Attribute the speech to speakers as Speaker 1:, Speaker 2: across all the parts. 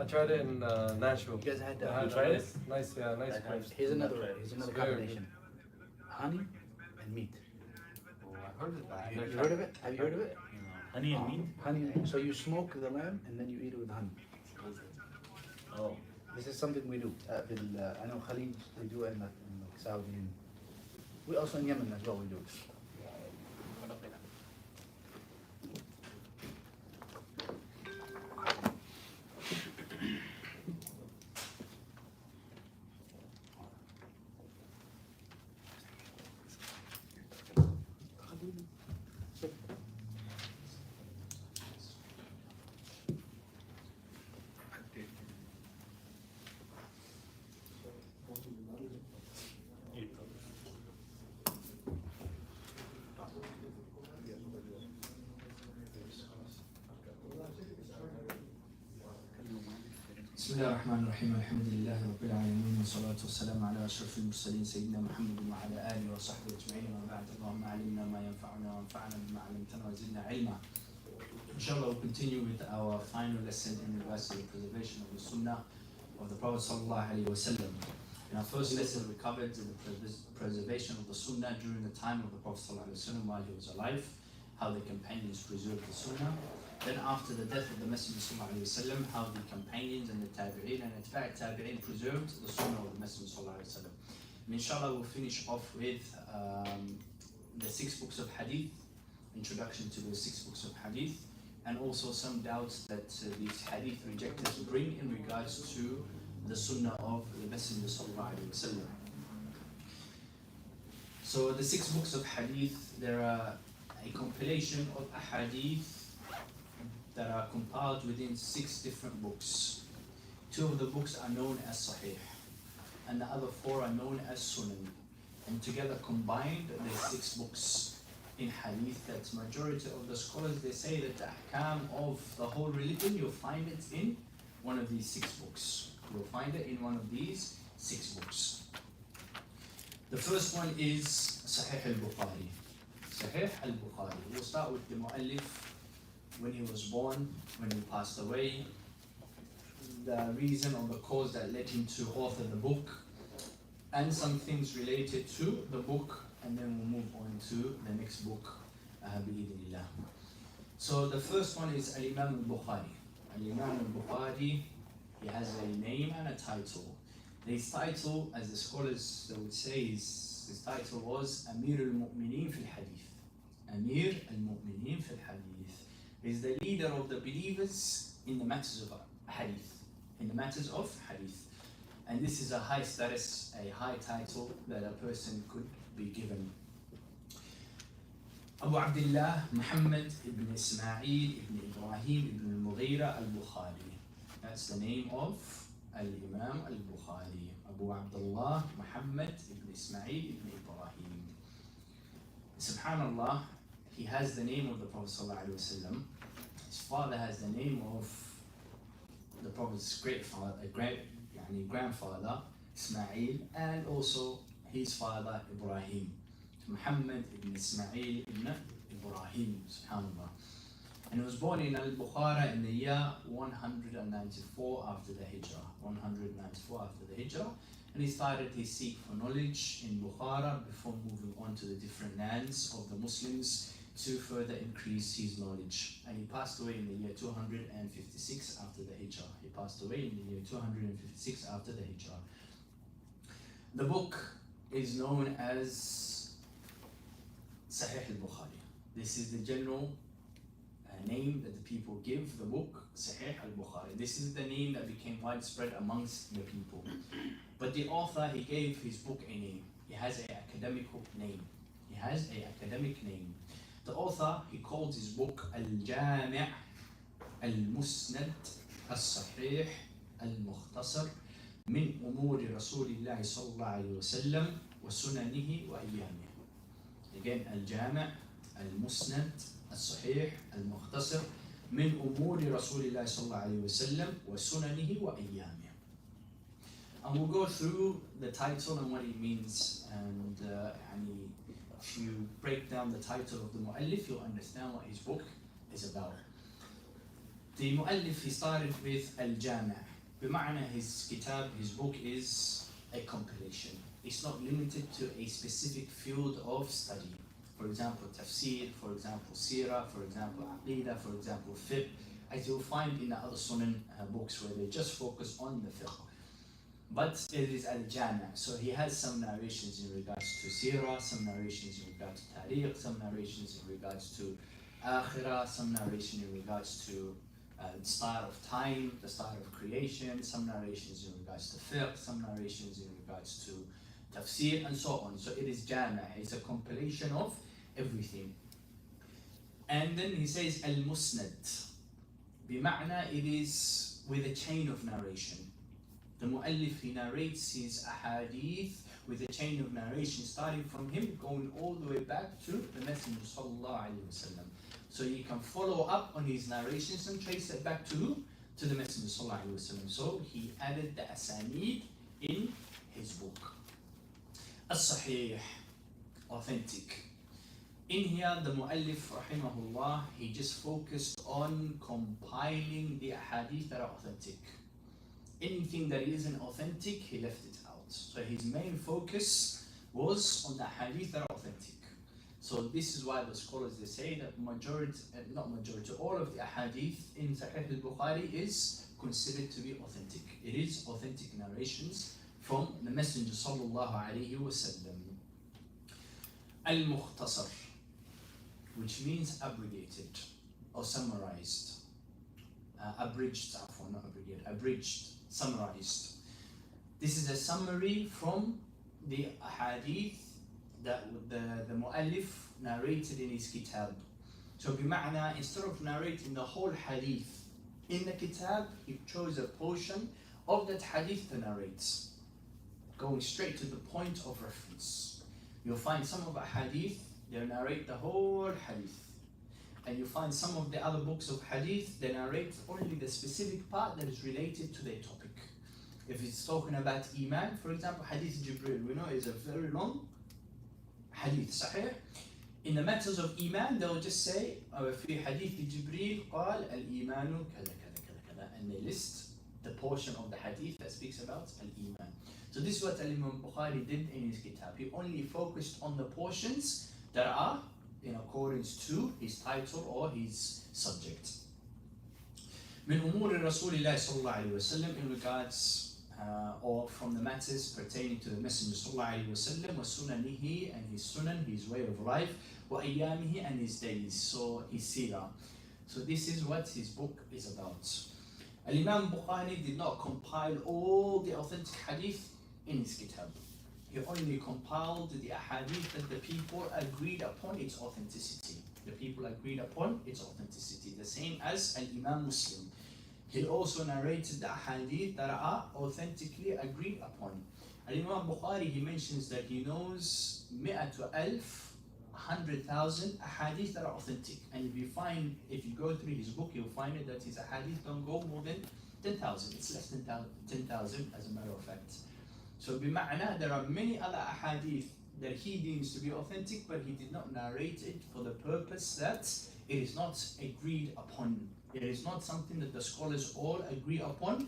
Speaker 1: I tried it in Nashville.
Speaker 2: You guys had
Speaker 1: They
Speaker 2: that?
Speaker 1: had
Speaker 2: You
Speaker 1: a
Speaker 2: tried
Speaker 1: nice, nice, yeah, nice place.
Speaker 2: Here's another
Speaker 1: very
Speaker 2: combination: honey and meat.
Speaker 3: Oh, I heard of that.
Speaker 2: You heard of it? Have you heard of it?
Speaker 3: Honey and meat?
Speaker 2: Honey. So you smoke the lamb and then you eat it with honey.
Speaker 3: Oh.
Speaker 2: This is something we do. I know Khalid, they do it in Saudi. And we also in Yemen as well, we do it.
Speaker 4: بسم الله الرحمن الرحيم الحمد لله رب العالمين والصلاة والسلام على أشرف المرسلين سيدنا محمد وعلى آله وصحبه أجمعين وبعد اللهم علمنا ما ينفعنا وانفعنا بما علمتنا وزدنا علما. Inshallah, we'll continue with our final lesson in regards to the preservation of the Sunnah of the Prophet sallallahu alaihi wasallam. In our first lesson, we covered the preservation of the Sunnah during the time of the Prophet sallallahu alaihi wasallam while he was alive, how the companions preserved the Sunnah. Then after the death of the Messenger sallallahu alaihi wasallam, how the companions and the tabi'in and atba' tabi'in preserved the Sunnah of the Messenger sallallahu alaihi wasallam. And inshallah, we'll finish off with the 6 books of Hadith, introduction to the 6 books of Hadith, and also some doubts that these Hadith rejectors bring in regards to the Sunnah of the Messenger sallallahu alaihi wasallam. So the 6 books of Hadith, there are a compilation of Ahadith that are compiled within 6 different books. 2 of the books are known as Sahih, and the other 4 are known as Sunan. And together combined, there's 6 books in Hadith that majority of the scholars, they say that the ahkam of the whole religion, you'll find it in one of these 6 books. You'll find it in one of these 6 books. The first one is Sahih al-Bukhari. Sahih al-Bukhari. We'll start with the Mu'allif, when he was born, when he passed away, the reason or the cause that led him to author the book, and some things related to the book, and then we'll move on to the next book, bi'idhnillah. So the first one is Al-Imam al-Bukhari. Al-Imam al-Bukhari, he has a name and a title. His title, as the scholars would say, his title was Amir al-Mu'mineen fil Hadith. Amir al-Mu'mineen fil Hadith. Is the leader of the believers in the matters of Hadith. In the matters of Hadith. And this is a high status, a high title that a person could be given. Abu Abdullah Muhammad ibn Ismail ibn Ibrahim ibn al-Mughira al-Bukhari. That's the name of Al-Imam al-Bukhari. Abu Abdullah Muhammad ibn Ismail ibn Ibrahim. Subhanallah, he has the name of the Prophet sallallahu alaihi wasallam. His father has the name of the Prophet's grandfather, Ismail, and also his father, Ibrahim. Muhammad ibn Ismail ibn Ibrahim, subhanallah. And he was born in Al-Bukhara in the year 194 after the Hijrah. 194 after the Hijrah. And he started his seek for knowledge in Bukhara before moving on to the different lands of the Muslims to further increase his knowledge. And he passed away in the year 256 after the Hijrah. He passed away in the year 256 after the Hijrah. The book is known as Sahih al-Bukhari. This is the general name that the people give the book, Sahih al-Bukhari. This is the name that became widespread amongst the people. But the author, he gave his book a name. He has an academic name. He has an academic name. The author, he called his book Al-Jami' Al-Musnad Al-Sahih Al-Mukhtasar Min Umuri Rasulillah sallallahu alayhi wa sallam wa sunanihi wa ayyamih. Again, Al-Jami' Al-Musnad Al-Sahih Al-Mukhtasar Min Umuri Rasulillah sallallahu alayhi wa sallam wa sunanihi wa ayyamih. And we'll go through the title and what it means, and if you break down the title of the Mu'allif, you'll understand what his book is about. The Mu'allif, he started with Al-Jami'. بمعنى his kitab, his book is a compilation. It's not limited to a specific field of study. For example, tafsir, for example, seerah, for example, aqidah, for example, fiqh, as you'll find in the other Sunnah books where they just focus on the fiqh. But it is al-jami', so he has some narrations in regards to seerah, some narrations in regards to tariq, some narrations in regards to akhirah, some narration in regards to the start of time, the start of creation, some narrations in regards to fiqh, some narrations in regards to tafsir, and so on. So it is jami', it's a compilation of everything. And then he says al-musnad, bima'na it is with a chain of narration. The mu'allif, he narrates his ahadith with a chain of narration starting from him going all the way back to the Messenger sallallahu alaihi wasallam. So you can follow up on his narrations and trace it back to who? To the Messenger sallallahu alaihi wasallam. So he added the asanid in his book. As-sahih, authentic. In here, the mu'allif rahimahullah, he just focused on compiling the ahadith that are authentic. Anything that isn't authentic, he left it out. So his main focus was on the hadith that are authentic. So this is why the scholars, they say that all of the hadith in Sahih al-Bukhari is considered to be authentic. It is authentic narrations from the Messenger sallallahu alaihi wasallam. Al-Mukhtasar, which means abrogated or summarized. Abridged, not abbreviated, abridged, summarized. This is a summary from the hadith that the mu'allif narrated in his kitab. So bima'na, instead of narrating the whole hadith in the kitab, he chose a portion of that hadith to narrate, going straight to the point of reference. You'll find some of the hadith, they narrate the whole hadith. And you find some of the other books of hadith, they narrate only the specific part that is related to their topic. If it's talking about iman, for example, hadith Jibreel, we know is a very long hadith, sahih. In the matters of iman, they'll just say, في hadith Jibreel قال الإيمان كذا كذا كذا كذا, and they list the portion of the hadith that speaks about al-iman. So this is what Imam Bukhari did in his kitab. He only focused on the portions that are in accordance to his title or his subject. من أمور رسول الله صلى الله عليه وسلم, in regards or from the matters pertaining to the Messenger صلى الله عليه وسلم, وسننه, and his sunan, his way of life, وأيامه, and his days, so his seerah. So this is what his book is about. Al-Imam Bukhari did not compile all the authentic hadith in his kitab. He only compiled the ahadith that the people agreed upon its authenticity. The people agreed upon its authenticity. The same as Al-Imam Muslim. He also narrated the ahadith that are authentically agreed upon. Al-Imam Bukhari, he mentions that he knows 100,000 ahadith that are authentic. And if you go through his book, you'll find it that his ahadith don't go more than 10,000. It's less than 10,000 as a matter of fact. So bima'na, there are many other ahadith that he deems to be authentic, but he did not narrate it for the purpose that it is not agreed upon. It is not something that the scholars all agree upon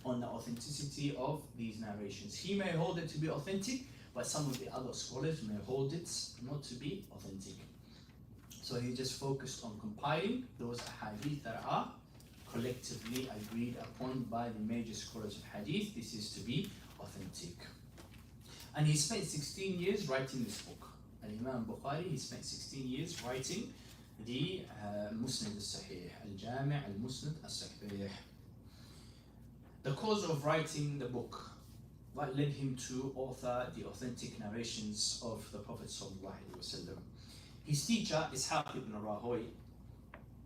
Speaker 4: on the authenticity of these narrations. He may hold it to be authentic, but some of the other scholars may hold it not to be authentic. So he just focused on compiling those ahadith that are collectively agreed upon by the major scholars of hadith. This is to be authentic. And he spent 16 years writing this book. Al-Imam Bukhari, he spent 16 years writing the Musnad al-Sahih, Al-Jami' al-Musnad al-Sahih. The cause of writing the book, what led him to author the authentic narrations of the Prophet sallallahu alaihi wasallam. His teacher, Ishaq ibn Rahoy,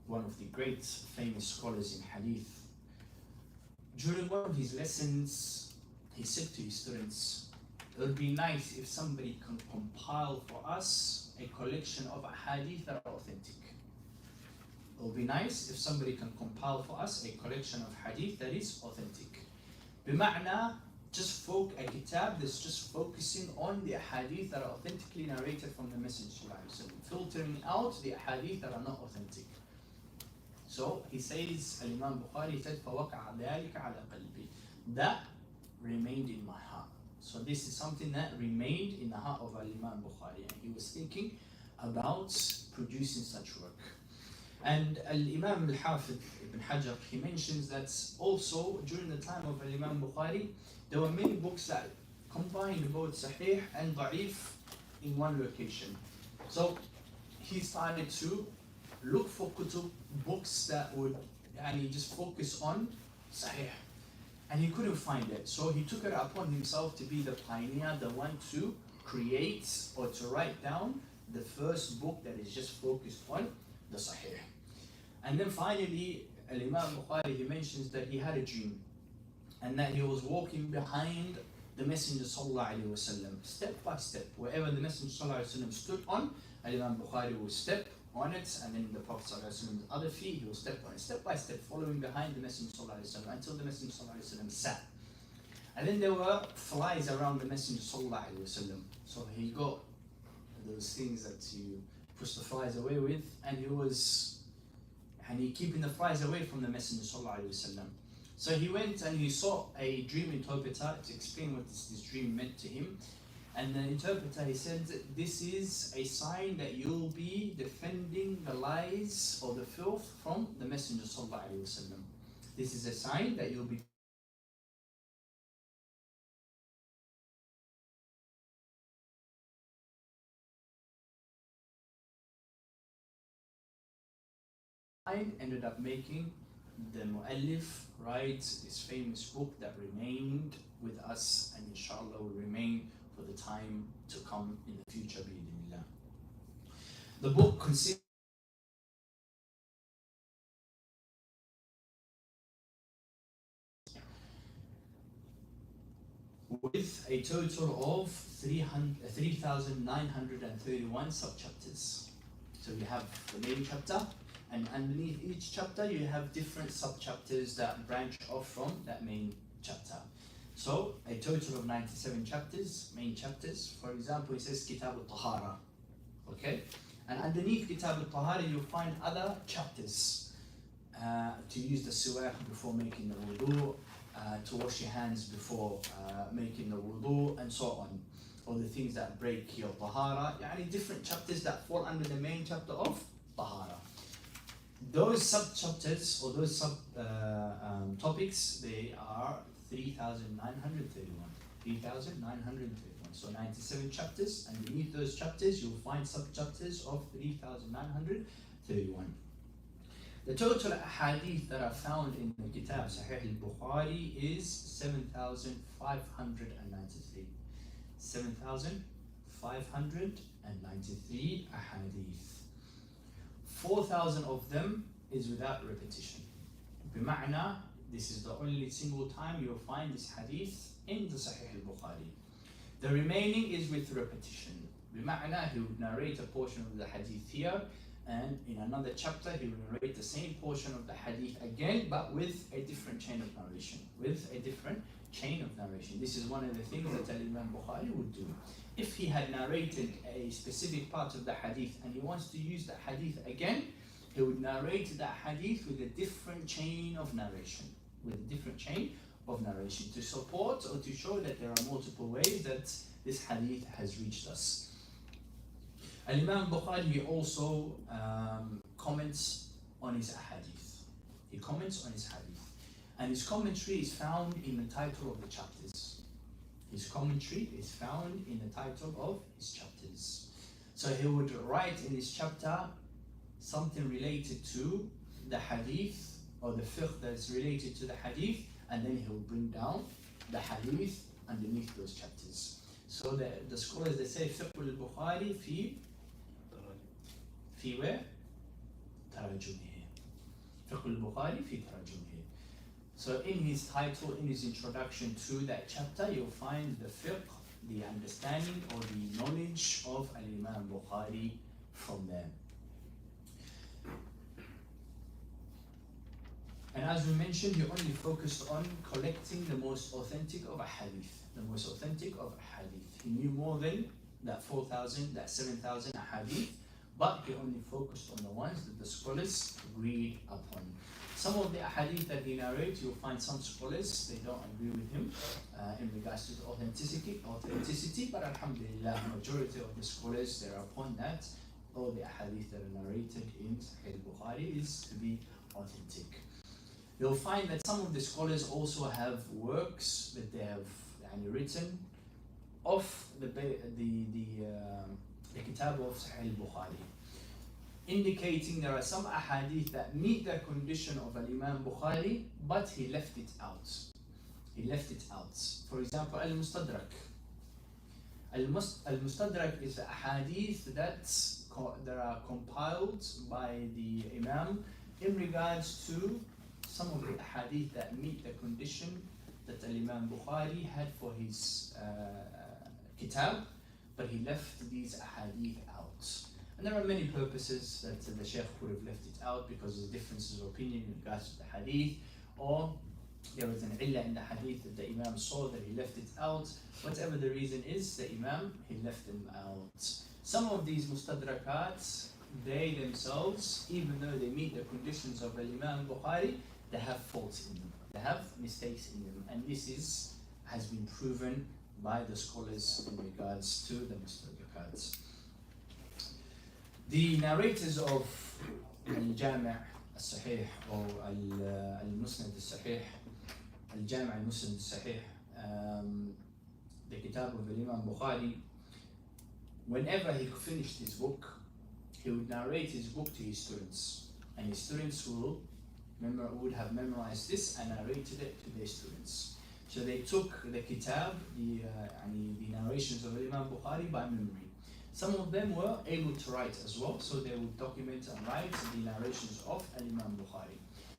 Speaker 4: one of the great famous scholars in hadith, during one of his lessons, he said to his students, it would be nice if somebody can compile for us a collection of hadith that are authentic. It would be nice if somebody can compile for us a collection of hadith that is authentic. Bima'na, just a kitab that's just focusing on the hadith that are authentically narrated from the Messenger, filtering out the hadith that are not authentic. So he says, Al-Imam Bukhari said, فَوَقَعَ ذَلِكَ عَلَى قَلْبِي. that remained in my heart. So this is something that remained in the heart of Al-Imam Bukhari, and he was thinking about producing such work. And Al-Imam Al-Hafidh Ibn Hajar, he mentions that also during the time of Al-Imam Bukhari, there were many books that combined both Sahih and Da'if in one location. So he started to look for kutub, books that would just focus on Sahih. And he couldn't find it. So he took it upon himself to be the pioneer, the one to create or to write down the first book that is just focused on the Sahih. And then finally, Al-Imam Bukhari, he mentions that he had a dream and that he was walking behind the Messenger Sallallahu Alaihi Wasallam, step by step. Wherever the Messenger Sallallahu Alaihi Wasallam stood on, Al-Imam Bukhari will step on it, and then the Prophet Sallallahu Alaihi Wasallam's other feet, he will step on it, step by step, following behind the Messenger Sallallahu Alaihi Wasallam until the Messenger Sallallahu Alaihi Wasallam sat. And then there were flies around the Messenger Sallallahu Alaihi Wasallam. So he got those things that you push the flies away with, and he was keeping the flies away from the Messenger Sallallahu Alaihi Wasallam. So he went and he saw a dream interpreter to explain what this dream meant to him. And the interpreter, he said, this is a sign that you'll be defending the lies or the filth from the Messenger Sallallahu Alaihi Wasallam. This is a sign that you'll be ended up making the Mu'allif write this famous book that remained with us, and inshallah will remain for the time to come in the future, bi'idhnillah. The book consists with a total of 3,931 subchapters. So we have the main chapter, and underneath each chapter you have different subchapters that branch off from that main chapter. So a total of 97 chapters, main chapters. For example, it says Kitab al-Tahara, okay? And underneath Kitab al-Tahara you'll find other chapters. To use the siwak before making the wudu, to wash your hands before making the wudu, and so on. Or the things that break your tahara, different chapters that fall under the main chapter of tahara. Those sub-chapters or those topics, they are 3,931. 3,931. So 97 chapters. Underneath those chapters, you'll find sub-chapters of 3,931. The total hadith that are found in the Kitab Sahih al-Bukhari is 7,593. 7,593 ahadith. 4,000 of them is without repetition. Bima'na, this is the only single time you'll find this hadith in the Sahih al-Bukhari. The remaining is with repetition. Bima'na, he would narrate a portion of the hadith here, and in another chapter he will narrate the same portion of the hadith again, but with a different chain of narration. This is one of the things that Imam Bukhari would do. If he had narrated a specific part of the hadith and he wants to use the hadith again, he would narrate that hadith with a different chain of narration. To support or to show that there are multiple ways that this hadith has reached us. Imam Bukhari also comments on his hadith. And his commentary is found in the title of the chapters. So he would write in his chapter something related to the hadith or the fiqh that's related to the hadith, and then he will bring down the hadith underneath those chapters. So the scholars, they say fiqh al-Bukhari fi where? Tarajumihi. Fiqh al-Bukhari fi tarajumihi. So in his title, in his introduction to that chapter, you'll find the fiqh, the understanding or the knowledge of Al-Imam Bukhari from there. And as we mentioned, he only focused on collecting the most authentic of a hadith. He knew more than that 4,000, that 7,000 hadith, but he only focused on the ones that the scholars agreed upon. Some of the ahadith that he narrates, you'll find some scholars, they don't agree with him in regards to the authenticity, but alhamdulillah, majority of the scholars, they're upon that. All the ahadith that are narrated in Sahih al-Bukhari is to be authentic. You'll find that some of the scholars also have works that they have written of the kitab of Sahih al-Bukhari, indicating there are some ahadith that meet the condition of Imam Bukhari, but he left it out. For example, al-Mustadrak. Al-Mustadrak is the ahadith that are compiled by the Imam in regards to some of the ahadith that meet the condition that Imam Bukhari had for his kitab, but he left these ahadith out. And there are many purposes that the Shaykh would have left it out, because of differences of opinion in regards to the hadith, or there was an illah in the hadith that the Imam saw that he left it out. Whatever the reason is, the Imam, he left them out. Some of these mustadrakat, they themselves, even though they meet the conditions of Imam Bukhari, they have faults in them, they have mistakes in them, and this has been proven by the scholars in regards to the mustadrakat. The narrators of Al-Jami' al-Sahih or Al-Musnad al-Sahih, Al-Jami' al-Musnad al-Sahih, the kitab of Imam Bukhari, whenever he finished his book, he would narrate his book to his students, and his students would have memorized this and narrated it to their students. So they took the kitab, the narrations of Imam Bukhari by memory. Some of them were able to write as well, so they would document and write the narrations of Imam Bukhari.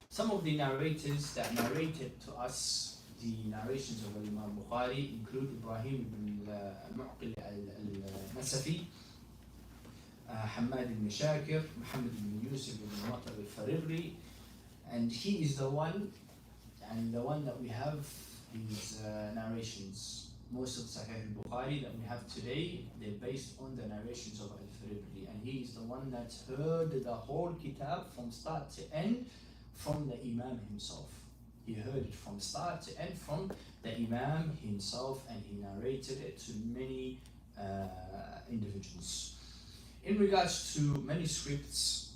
Speaker 4: Some of the narrators that narrated to us the narrations of Imam Bukhari include Ibrahim ibn al-Mu'qil al-Nasafi, Hamad ibn Shakir, Muhammad ibn Yusuf ibn Matar al-Farigri, and he is the one that we have his narrations. Most of Sahih al-Bukhari that we have today, they're based on the narrations of Al-Faribri, and he is the one that heard the whole kitab from start to end from the Imam himself. He heard it from start to end from the Imam himself, and he narrated it to many individuals. In regards to manuscripts,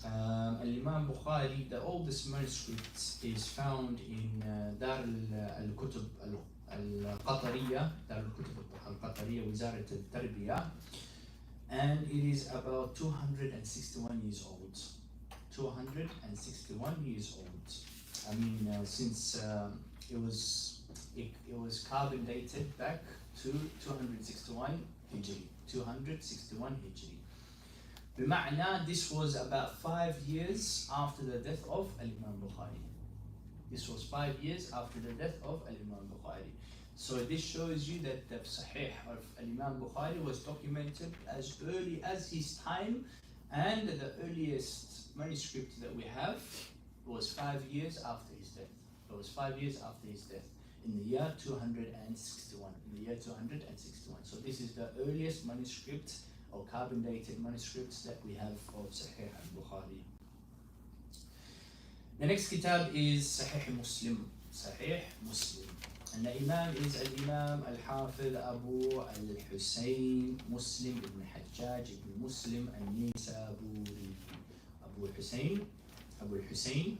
Speaker 4: Al-Imam Bukhari, the oldest manuscript is found in Dar al-Kutub al-Qatariyya, Dar al-Kutub al-Qatariyya, Wizarat al-Tarbiyah, and it is about 261 years old. 261 years old. I mean, since it was carbon dated back to 261 Hijri. 261 Hijri. بمعنى, this was about 5 years after the death of Imam Bukhari. This was 5 years after the death of Imam Bukhari. So this shows you that the Sahih of Imam Bukhari was documented as early as his time, and the earliest manuscript that we have was 5 years after his death. It was 5 years after his death, in the year 261. In the year 261. So this is the earliest manuscript or carbon dated manuscripts that we have of Sahih al-Bukhari. The next kitab is Sahih Muslim. Sahih Muslim. And the Imam is Al-Imam Al-Hafiz Abu Al-Husayn Muslim ibn Hajjaj ibn Muslim al-Nisaburi. Abu Al-Husayn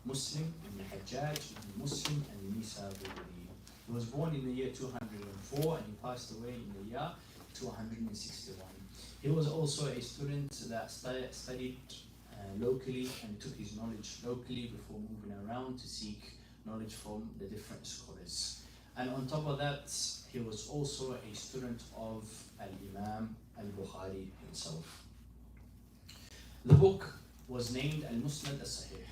Speaker 4: Muslim ibn Hajjaj ibn Muslim al-Nisaburi. He was born in the year 204 and he passed away in the year 261. He was also a student that studied locally and took his knowledge locally before moving around to seek knowledge from the different scholars. And on top of that, he was also a student of Al-Imam Al-Bukhari himself. The book was named Al-Musnad Al-Sahih.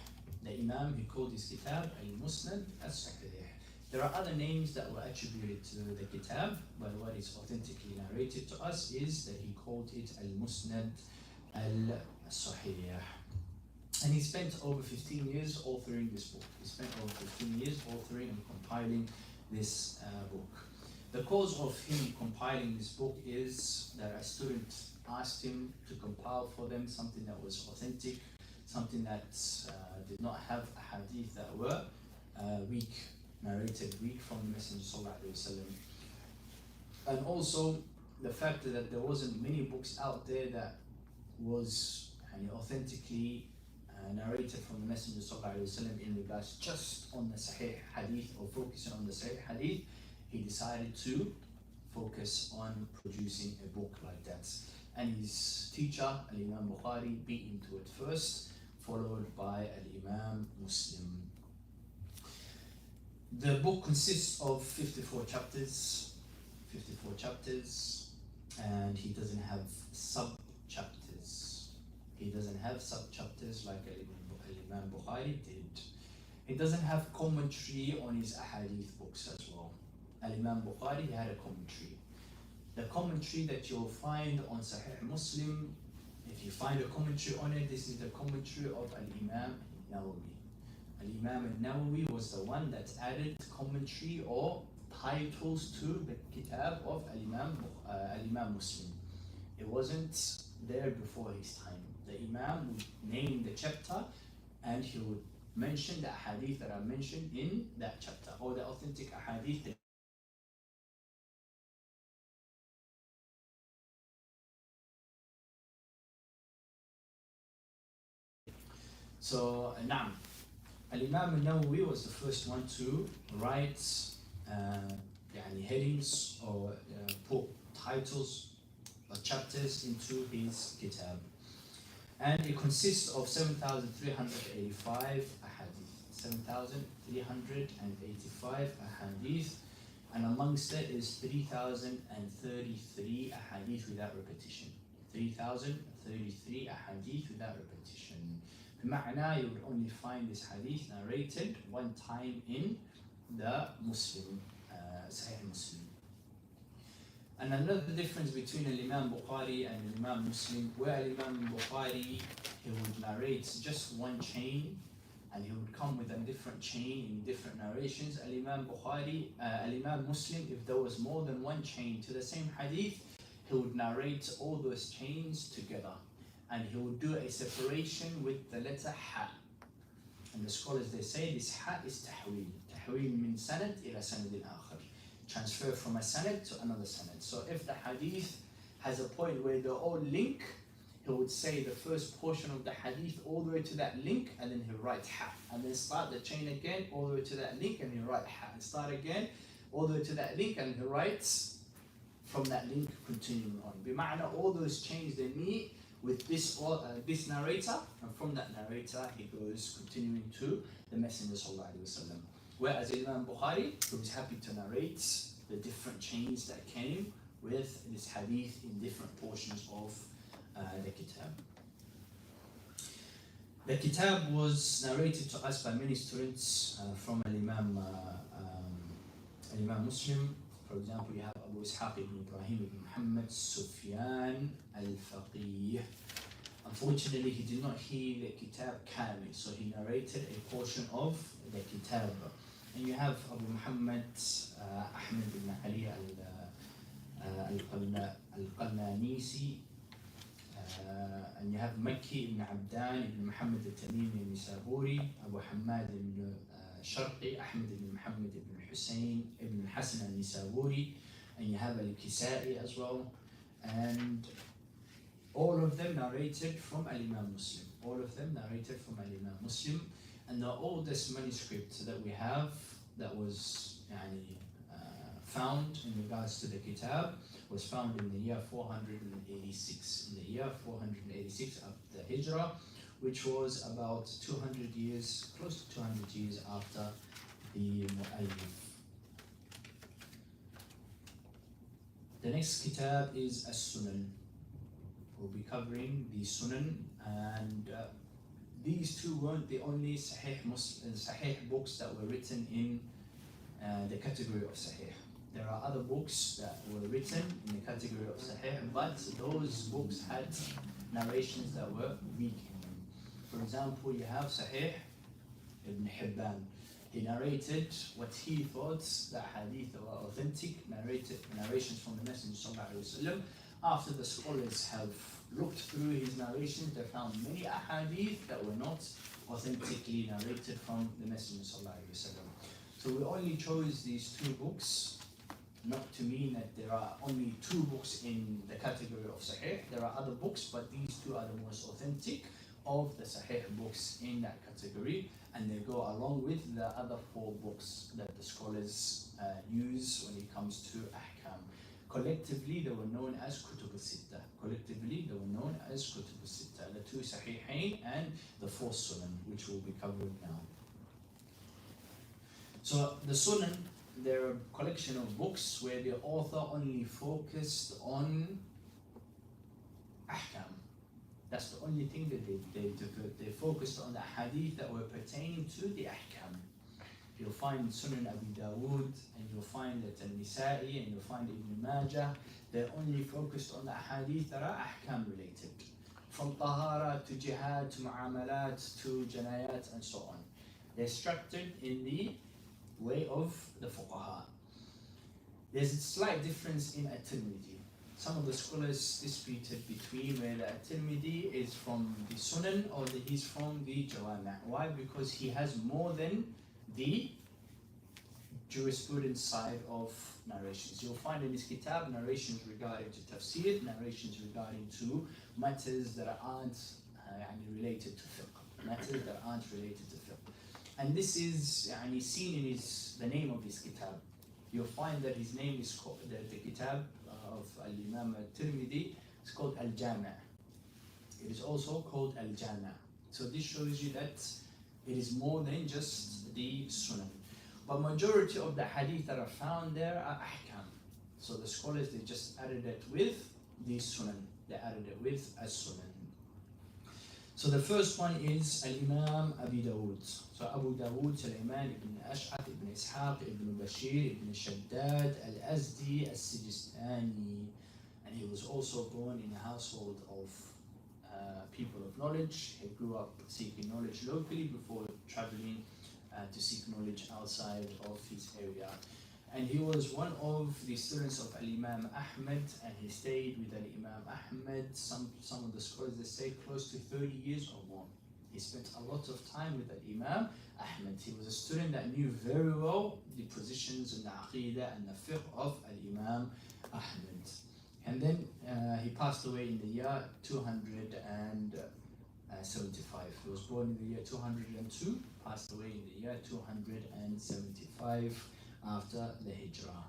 Speaker 4: The Imam, he called his kitab Al-Musnad Al-Sahih. There are other names that were attributed to the kitab, but what is authentically narrated to us is that he called it Al-Musnad Al-Sahih. And he spent over 15 years authoring this book. He spent over 15 years authoring and compiling this book. The cause of him compiling this book is that a student asked him to compile for them something that was authentic, something that did not have a hadith that were weak, narrated weak from the Messenger sallallahu alaihi wasallam. And also the fact that there wasn't many books out there that was authentically narrated from the Messenger sallallahu alaihi wasallam in regards just on the Sahih Hadith or focusing on the Sahih Hadith. He decided to focus on producing a book like that. And his teacher, Al-Imam Bukhari, beat him to it first, followed by Al-Imam Muslim. The book consists of 54 chapters, and he doesn't have sub-chapters. He doesn't have sub-chapters like Al-Imam Bukhari did. He doesn't have commentary on his ahadith books as well. Al-Imam Bukhari had a commentary. The commentary that you'll find on Sahih Muslim, if you find a commentary on it, this is the commentary of Al-Imam Nawawi. Al-Imam Nawawi was the one that added commentary or titles to the kitab of Al-Imam Muslim. It wasn't there before his time. The Imam would name the chapter and he would mention the hadith that are mentioned in that chapter, or the authentic hadith. So, Naam, Al-Imam Nawawi was the first one to write headings or put titles or chapters into his kitab. And it consists of 7,385 ahadith. 7,385 ahadith. And amongst it is 3,033 ahadith without repetition. 3,033 ahadith without repetition. Bima'na, you would only find this hadith narrated one time in the Muslim, Sahih Muslim. And another difference between Al-Imam Bukhari and Al-Imam Muslim, where Al-Imam Bukhari, he would narrate just one chain and he would come with a different chain in different narrations. Al-Imam Bukhari, Al-Imam Muslim, if there was more than one chain to the same hadith, he would narrate all those chains together. And he would do a separation with the letter ha. And the scholars, they say this ha is tahweel. Tahweel min sanad ila sanad al-akhir. Transfer from a sanad to another sanad. So if the hadith has a point where they all link, he would say the first portion of the hadith all the way to that link, and then he'll write ha. And then start the chain again all the way to that link, and he'll write ha. And start again all the way to that link, and he writes from that link continuing on. Bima'na, all those chains, they meet with this narrator, and from that narrator he goes continuing to the Messenger sallallahu alaihi wasallam. Whereas Imam Bukhari, he was happy to narrate the different chains that came with this hadith in different portions of the kitab. The kitab was narrated to us by many students from Imam Muslim. For example, you have Abu Ishaq ibn Ibrahim ibn Muhammad Sufyan al-Faqih. Unfortunately, he did not hear the kitab kamil, so he narrated a portion of the kitab. And you have Abu Muhammad Ahmed ibn Ali al-Qalnanisi, and you have Makki ibn Abdan ibn Muhammad al-Tamimi al-Nisaburi, Abu Hamad ibn Sharqi, Ahmed ibn Muhammad ibn Hussein ibn Hassan al-Nisaburi, and you have al-Kisai as well. And all of them narrated from Al-Imam Muslim. All of them narrated from Al-Imam Muslim. And the oldest manuscript that we have that was found in regards to the kitab was found in the year 486. In the year 486 of the Hijrah, which was about 200 years, close to 200 years after the Mu'ayyif. The next kitab is As-Sunan. We'll be covering the Sunan, and these two weren't the only Sahih books that were written in the category of Sahih. There are other books that were written in the category of Sahih, but those books had narrations that were weak in them. For example, you have Sahih Ibn Hibban. He narrated what he thought that hadith were authentic, narrations from the Messenger sallallahu alaihi wasallam. after the scholars have looked through his narrations, they found many ahadith that were not authentically narrated from the Messenger sallallahu alaihi wasallam. So we only chose these two books, not to mean that there are only two books in the category of Sahih. There are other books, but these two are the most authentic of the Sahih books in that category, and they go along with the other four books that the scholars use when it comes to ahkam. Collectively, they were known as Kutub al-Sitta. Collectively, they were known as Kutub al-Sitta, the two Sahihain and the four Sunan, which we'll be covering now. So the Sunan, they're a collection of books where the author only focused on ahkam. That's the only thing that they focused on the hadith that were pertaining to the ahkam. You'll find Sunan Abi Dawood, and you'll find that Al-Nisa'i, and you'll find Ibn Majah. They're only focused on the hadith that are ahkam related. From tahara to jihad to mu'amalat to janayat and so on. They're structured in the way of the fuqaha. There's a slight difference in At-Tirmidhi. Some of the scholars disputed between whether At-Tirmidhi is from the Sunan or he's from the Jawami'. Why? Because he has more than the jurisprudence side of narrations. You'll find in his kitab narrations regarding to tafsir, narrations regarding to matters that aren't related to fiqh, matters that aren't related to fiqh. And this is seen in the name of his kitab. You'll find that his name is called, the kitab of Al-Imam Al-Tirmidhi is called Al-Jami'. It is also called Al-Jami'. So this shows you that it is more than just the Sunan. But majority of the hadith that are found there are ahkam. So the scholars, they just added it with the Sunan. They added it with as-Sunan. So the first one is Al-Imam Abi Dawood. So Abu Dawood, Sulaiman ibn Ash'ath, ibn Ishaq, ibn Bashir, ibn Shaddad, Al-Azdi, Al-Sijistani. And he was also born in a household of people of knowledge. He grew up seeking knowledge locally before traveling to seek knowledge outside of his area. And he was one of the students of Al-Imam Ahmad, and he stayed with Al-Imam Ahmad, some of the scholars, they say close to 30 years or more. He spent a lot of time with Al-Imam Ahmad. He was a student that knew very well the positions in the Aqidah and the fiqh of Al-Imam Ahmad. And then he passed away in the year 275. He was born in the year 202, passed away in the year 275 after the Hijrah.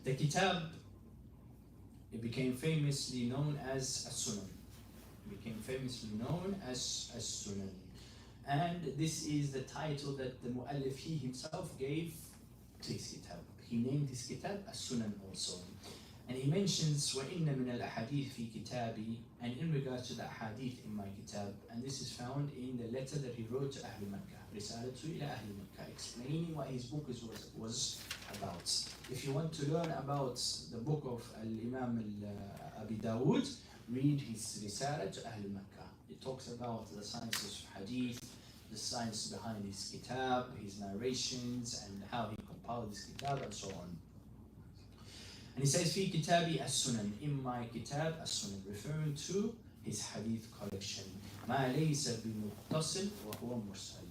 Speaker 4: The kitab, it became famously known as As-Sunan. It became famously known as As-Sunan. And this is the title that the Mu'allif, he himself, gave to his kitab. He named his kitab As-Sunan also. And he mentions وَإِنَّ مِنَ الْأَحَادِيثِ فِي كِتَابِي, and in regards to the hadith in my kitab, and this is found in the letter that he wrote to Ahl Makkah, رِسَالَةُ إِلَى أَهْلِ مَكَّةِ, explaining what his book was about. If you want to learn about the book of Al-Imam Abi Dawood, read his Risala to Ahl Makkah. It talks about the sciences of hadith, the science behind his kitab, his narrations, and how he compiled his kitab, and so on. And he says, في كتابي السنن, in my kitab as-Sunan, referring to his hadith collection. ما ليس بمتصل وهو مرسل.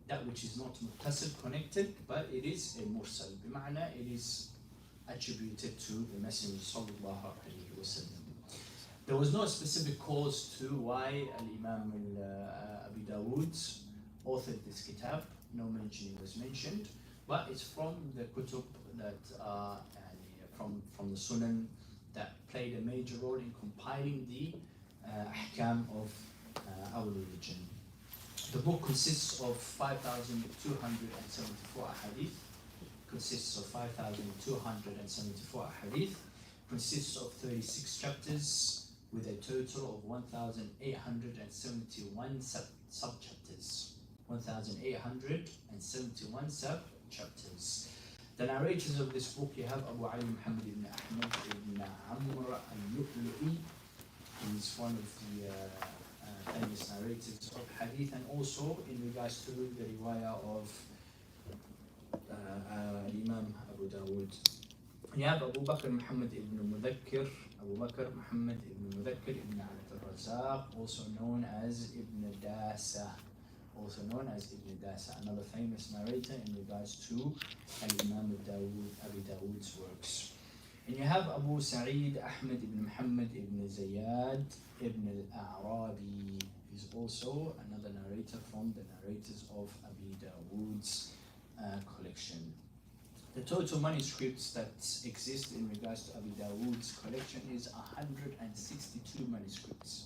Speaker 4: That which is not muttasil, connected, but it is a mursal. بمعنى, it is attributed to the Messenger sallallahu alaihi wasallam. There was no specific cause to why Al-Imam Abi Dawood authored this kitab. No mentioning was mentioned, but it's from the kutub that are from the Sunan that played a major role in compiling the ahkam of our religion. The book consists of 5,274 hadith, consists of 5,274 hadith, consists of 36 chapters with a total of 1,871 sub-chapters. 1,871 sub-chapters. The narrators of this book, you have Abu Ali Muhammad ibn Ahmad ibn Amr al-Lu'lu'i. He's one of the famous narrators of hadith, and also in regards to the riwayah of Imam Abu Dawood. You have Abu Bakr Muhammad ibn Mudakkir, Abu Bakr Muhammad ibn Mudakkir ibn Abd al-Razaq, also known as Ibn Dasa, another famous narrator in regards to Al-Imam Abi Dawood's works. And you have Abu Sa'id Ahmad ibn Muhammad ibn Zayad ibn al-A'rabi. He's also another narrator from the narrators of Abi Dawood's collection. The total manuscripts that exist in regards to Abi Dawood's collection is 162 manuscripts.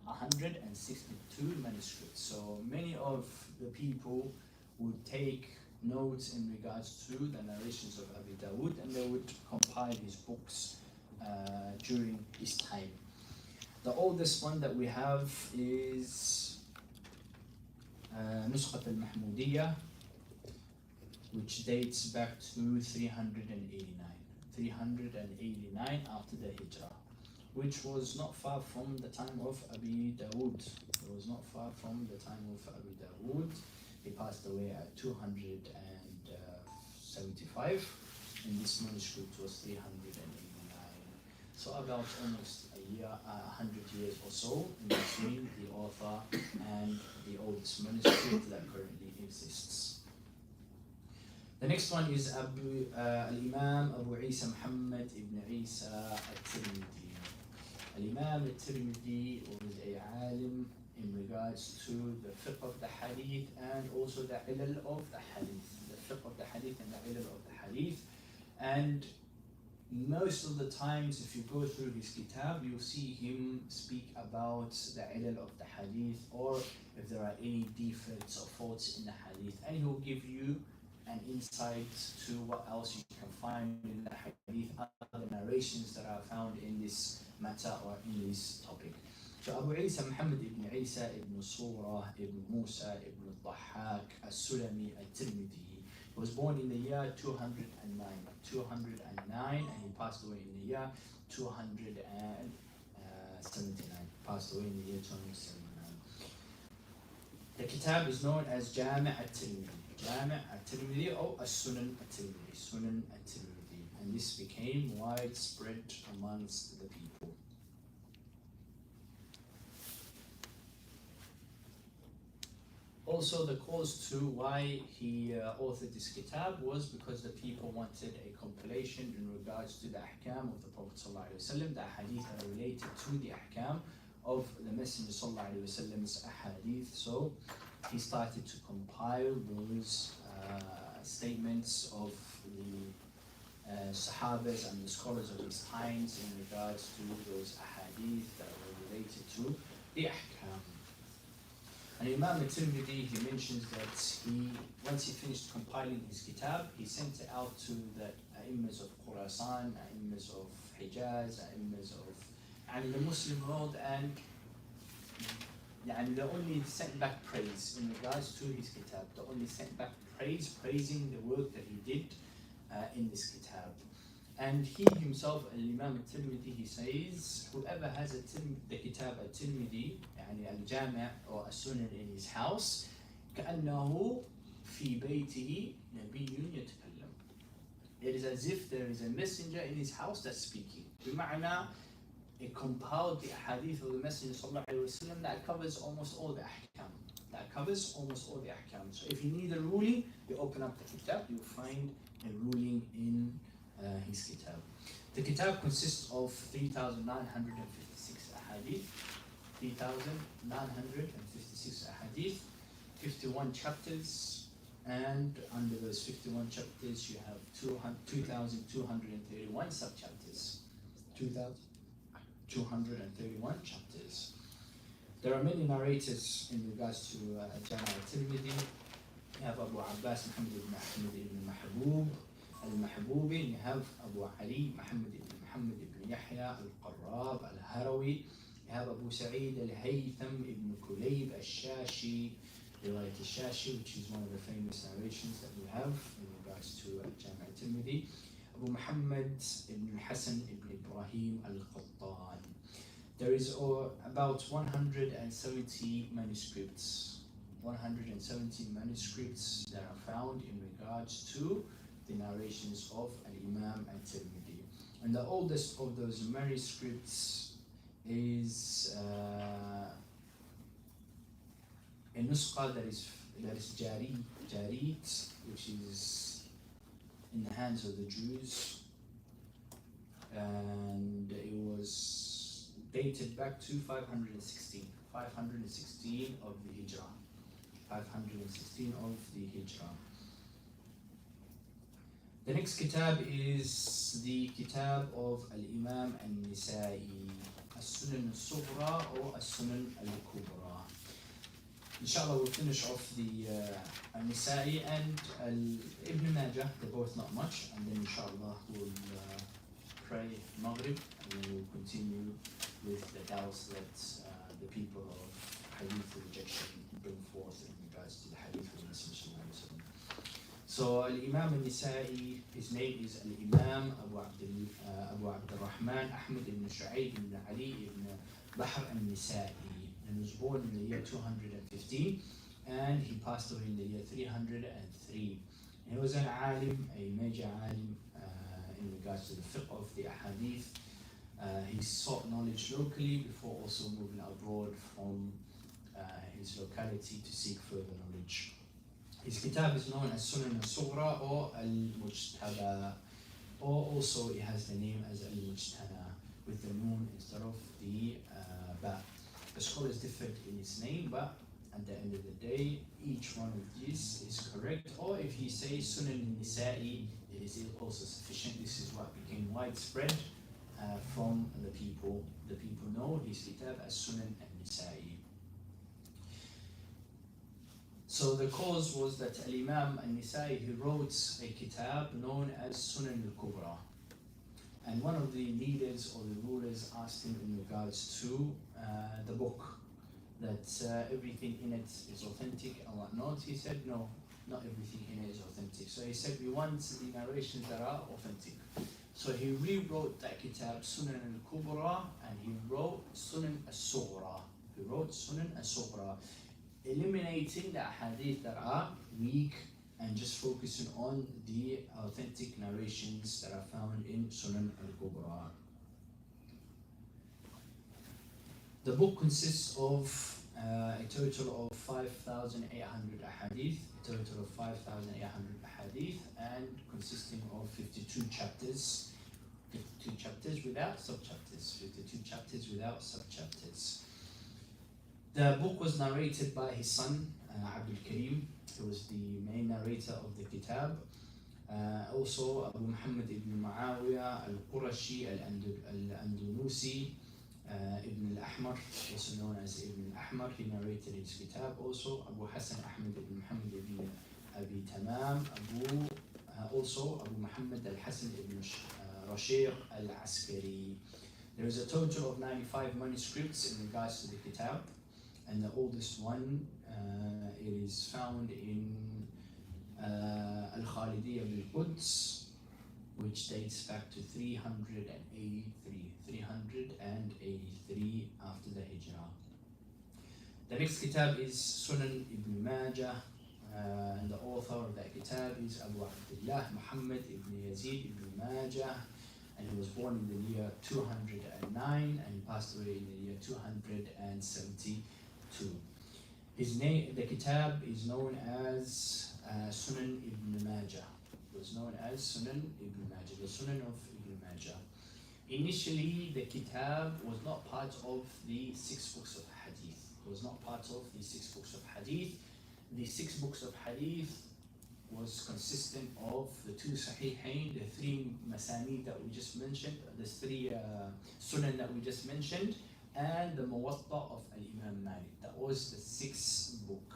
Speaker 4: 162 manuscripts. So many of the people would take notes in regards to the narrations of Abi Dawood, and they would compile his books during his time. The oldest one that we have is Nusqat al-Mahmudiyya, which dates back to 389 after the Hijrah, which was not far from the time of Abi Dawood. It was not far from the time of Abi Dawood. He passed away at 275, and this manuscript was 389. So about almost a year, 100 years or so in between the author and the oldest manuscript that currently exists. The next one is Al-Imam Abu Isa Muhammad ibn Isa al-Tirmidhi. Al-Imam al-Tirmidhi was a alim in regards to the fiqh of the hadith and also the ilal of the hadith. The fiqh of the hadith and the ilal of the hadith. And most of the times, if you go through his kitab, you'll see him speak about the ilal of the hadith, or if there are any defects or faults in the hadith, and he'll give you an insight to what else you can find in the hadith, other narrations that are found in this matter or in this topic. So Abu Isa Muhammad ibn Isa ibn Surah ibn Musa ibn al-Dhahhak al-Sulami al-Tirmidhi. He was born in the year 209, and he passed away in the year 279. Passed away in the year 279. The kitab is known as Jami' al-Tirmidhi. Jami' al-Tirmidhi or Sunan al-Tirmidhi. Sunan al-Tirmidhi. And this became widespread amongst the people. Also, the cause to why he authored this kitab was because the people wanted a compilation in regards to the ahkam of the Prophet ﷺ, the ahadith that are related to the ahkam of the Messenger ﷺ's ahadith. So he started to compile those statements of the Sahabas and the scholars of his times in regards to those ahadith that were related to the ahkam. And Imam al-Tirmidhi, he mentions that once he finished compiling his kitab, he sent it out to the A'immas of Khurasan, A'immas of Hijaz, A'immas of the Muslim world, and they only sent back praise in regards to his kitab. They only sent back praise, praising the work that he did in this kitab. And he himself, Imam al-Tirmidhi, he says, whoever has the kitab al-Tirmidhi, al-Jami' or al-Sunan in his house, كأنه في بيته نبي يتكلم. It is as if there is a messenger in his house that's speaking. بمعنى, it compiled the hadith of the Messenger ﷺ that covers almost all the ahkam. So if you need a ruling, you open up the kitab, you find a ruling in his kitab. The kitab consists of 3,956 ahadith, 3,956 ahadith, 51 chapters, and under those 51 chapters you have 2,231 subchapters. 2,231 chapters. There are many narrators in regards to Jami' al-Tirmidhi. You have Abu Abbas Muhammad ibn Ahmad ibn Mahbub al-Mahbubi. You have Abu Ali Muhammad ibn Yahya al-Qarrab al-Harawi. You have Abu Sa'id al-Haytham ibn Kulayb al-Shashi, Riwayat al-Shashi, which is one of the famous narrations that we have in regards to Jami' al-Tirmidhi. Abu Muhammad ibn Hassan ibn Ibrahim al-Qattan. There is about 170 manuscripts. 170 manuscripts that are found in regards to the narrations of Al-Imam al-Tirmidhi. And the oldest of those manuscripts is a nusqa that is jarit, which is in the hands of the Jews, and it was dated back to 516 of the Hijrah. 516 of the Hijrah. The next kitab is the kitab of Al-Imam al-Nisa'i, As-Sunan al-Sughra or As-Sunan al-Kubra. Inshallah, we'll finish off the al-Nisa'i and Ibn Majah. They're both not much, and then inshallah we'll pray Maghrib and then we'll continue with the doubts that the people of hadith rejection bring forth in regards to the hadith of the Messenger. So Al-Imam al-Nisa'i, his name is Al-Imam Abu Abdurrahman Ahmad ibn Shu'ayb ibn Ali ibn Bahr al-Nisa'i, and was born in the year 215 and he passed away in the year 303. He was an alim, a major alim in regards to the fiqh of the ahadith. He sought knowledge locally before also moving abroad from his locality to seek further knowledge. His kitab is known as Sunan al-Sughra or al-Mujtaba, or also it has the name as al-Mujtana with the noon instead of the ba. The scholars differed in its name, but at the end of the day, each one of these is correct. Or if you say Sunan al-Nisa'i, it is also sufficient. This is what became widespread from the people. The people know his kitab as Sunan al-Nisa'i. So the cause was that Al-Imam al-Nisa'i, he wrote a kitab known as Sunan al-Kubra. And one of the leaders or the rulers asked him in regards to the book, that everything in it is authentic and whatnot. He said, no, not everything in it is authentic. So he said, we want the narrations that are authentic. So he rewrote that kitab, Sunan al-Kubra, and he wrote Sunan al-Sughra. He wrote Sunan al-Sughra, eliminating the hadith that are weak and just focusing on the authentic narrations that are found in Sunan al-Kubra. The book consists of a total of 5,800 hadith, and consisting of 52 chapters, 52 chapters without subchapters, 52 chapters without subchapters. The book was narrated by his son, Abdulkadir, who was the main narrator of the kitab. Also, Abu Muhammad ibn Muawiyah al-Qurashi al-Andalusi, Ibn al-Ahmar, also known as Ibn al-Ahmar, he narrated his kitab. Also, Abu Hassan Ahmad ibn Muhammad ibn Abi Tamam, also Abu Muhammad al-Hassan ibn Rashir al-Askari. There is a total of 95 manuscripts in regards to the kitab, and the oldest one it is found in Al-Khalidiyya bil-Quds, which dates back to 383 after the Hijrah. The next kitab is Sunan ibn Majah, and the author of that kitab is Abu Abdullah Muhammad ibn Yazid ibn Majah, and he was born in the year 209 and he passed away in the year 272. His name, the kitab is known as Sunan ibn Majah. It was known as Sunan ibn Majah, the Sunan of Ibn Majah. Initially, the kitab was not part of the 6 books of hadith. It was not part of the 6 books of hadith. The 6 books of hadith was consistent of the 2 Sahihain, the 3 Masanid that we just mentioned, the 3 Sunan that we just mentioned, and the Muwatta of Al-Imam Malik. That was the 6th book.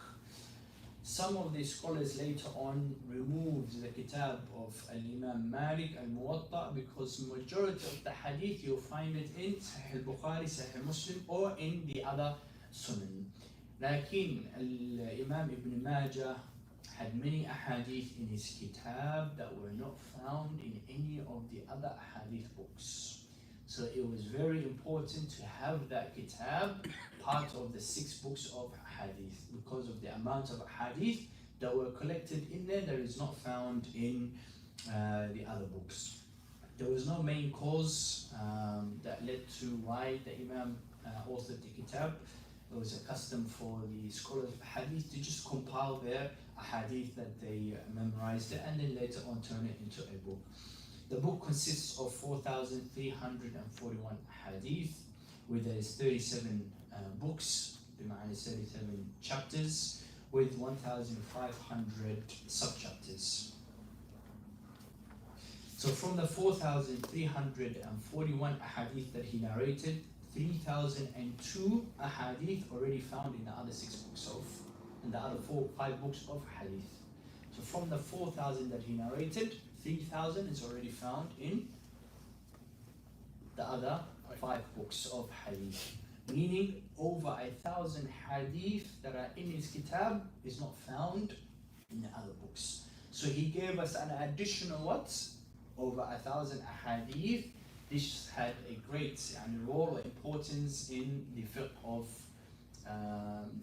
Speaker 4: Some of the scholars later on removed the kitab of Al-Imam Malik al-Muwatta because majority of the hadith you'll find it in Sahih al-Bukhari, Sahih Muslim, or in the other Sunan. Lakin Al-Imam Ibn Majah had many ahadith in his kitab that were not found in any of the other ahadith books. So it was very important to have that kitab part of the 6 books of hadith because of the amount of hadith that were collected in there that is not found in the other books. There was no main cause that led to why the Imam authored the kitab. It was a custom for the scholars of hadith to just compile their hadith that they memorized and then later on turn it into a book. The book consists of 4,341 hadith, with 37 books, 37 chapters, with 1,500 subchapters. So from the 4,341 ahadith that he narrated, 3,002 ahadith already found in the other 6 books of, in the other 5 books of hadith. So from the 4,000 that he narrated, 3,000 is already found in the other 5 books of hadith. Meaning over 1,000 hadith that are in his kitab is not found in the other books. So he gave us an additional what? Over 1,000 ahadith. This had a great role or importance in the fiqh of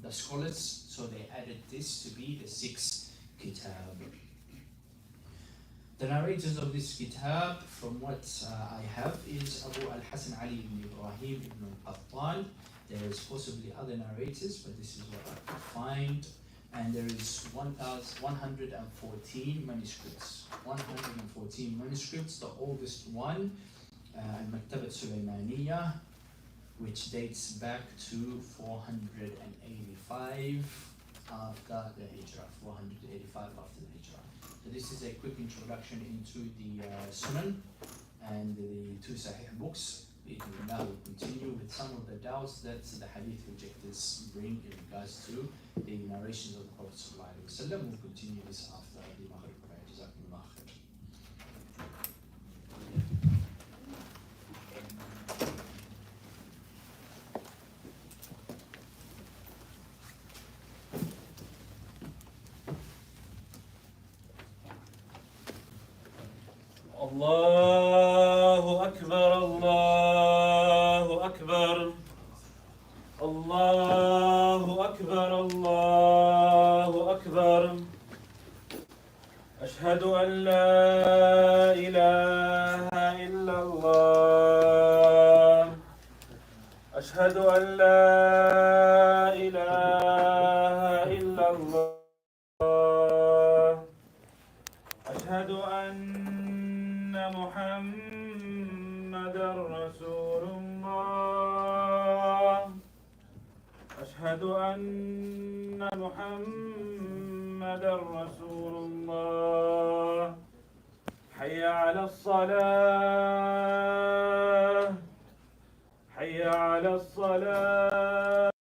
Speaker 4: the scholars, so they added this to be the 6th kitab. The narrators of this kitab, from what I have, is Abu al-Hasan Ali ibn Ibrahim ibn al-Qattan. There is possibly other narrators, but this is what I could find. And there is 114 manuscripts. 114 manuscripts. The oldest one, Al-Maktabat Sulaimaniyah, which dates back to 485 after the Hijrah. 485 after the Hijrah. So this is a quick introduction into the Sunnah and the 2 Sahih books. Now we'll continue with some of the doubts that the hadith rejectors bring in regards to the narrations of the Prophet ﷺ. We'll continue this after the Maghrib prayer. Jazākallāhu khayran.
Speaker 1: Allahu Akbar, Allahu Akbar, Allahu Akbar, Allahu Akbar. Ashhadu an la ilaha illallah. Ashhadu an la ilaha illallah. Ashhadu anna Muhammadan Rasulullah. Ashhadu anna Muhammadan Rasulullah. Hayya ala as-salah. Hayya ala as-salah.